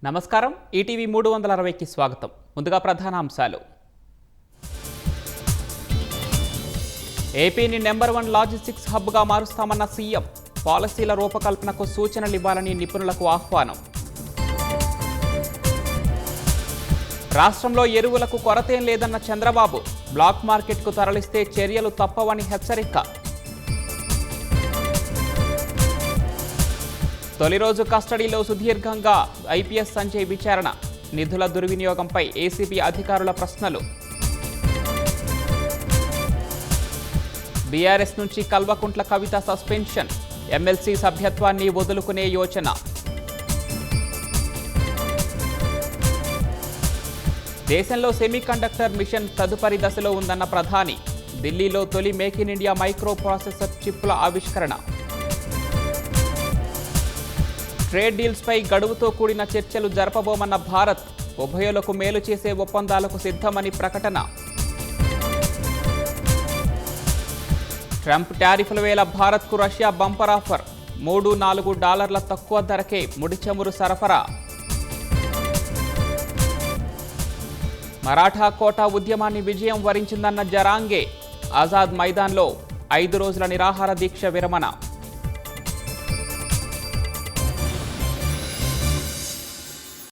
నమస్కారం. ఈటీవీ 360కి స్వాగతం. ముందుగా ప్రధాన అంశాలు. ఏపీని నెంబర్ 1 లాజిస్టిక్స్ హబ్గా మారుస్తామన్న సీఎం. పాలసీల రూపకల్పనకు సూచనలు ఇవ్వాలని నిపుణులకు ఆహ్వానం. రాష్ట్రంలో ఎరువులకు కొరతేం లేదన్న చంద్రబాబు. బ్లాక్ మార్కెట్కు తరలిస్తే చర్యలు తప్పవని హెచ్చరిక. తొలి రోజు కస్టడీలో సుదీర్ఘంగా ఐపీఎస్ సంజయ్ విచారణ. నిధుల దుర్వినియోగంపై ఏసీబీ అధికారుల ప్రశ్నలు. బీఆర్ఎస్ నుంచి కల్వకుంట్ల కవిత సస్పెన్షన్. ఎమ్మెల్సీ సభ్యత్వాన్ని వదులుకునే యోచన. దేశంలో సెమీకండక్టర్ మిషన్ తదుపరి దశలో ఉందన్న ప్రధాని. ఢిల్లీలో తొలి make in India microprocessor చిప్ల ఆవిష్కరణ. ట్రేడ్ డీల్స్పై గడువుతో కూడిన చర్చలు జరపబోమన్న భారత్. ఉభయులకు మేలు చేసే ఒప్పందాలకు సిద్ధమని ప్రకటన. ట్రంప్ టారిఫ్ల వేళ భారత్కు రష్యా బంపర్ ఆఫర్. $3-4 తక్కువ ధరకే ముడి చమురు సరఫరా. మరాఠా కోటా ఉద్యమాన్ని విజయం వరించిందన్న జరాంగే. ఆజాద్ మైదాన్లో 5 రోజుల నిరాహార దీక్ష విరమణ.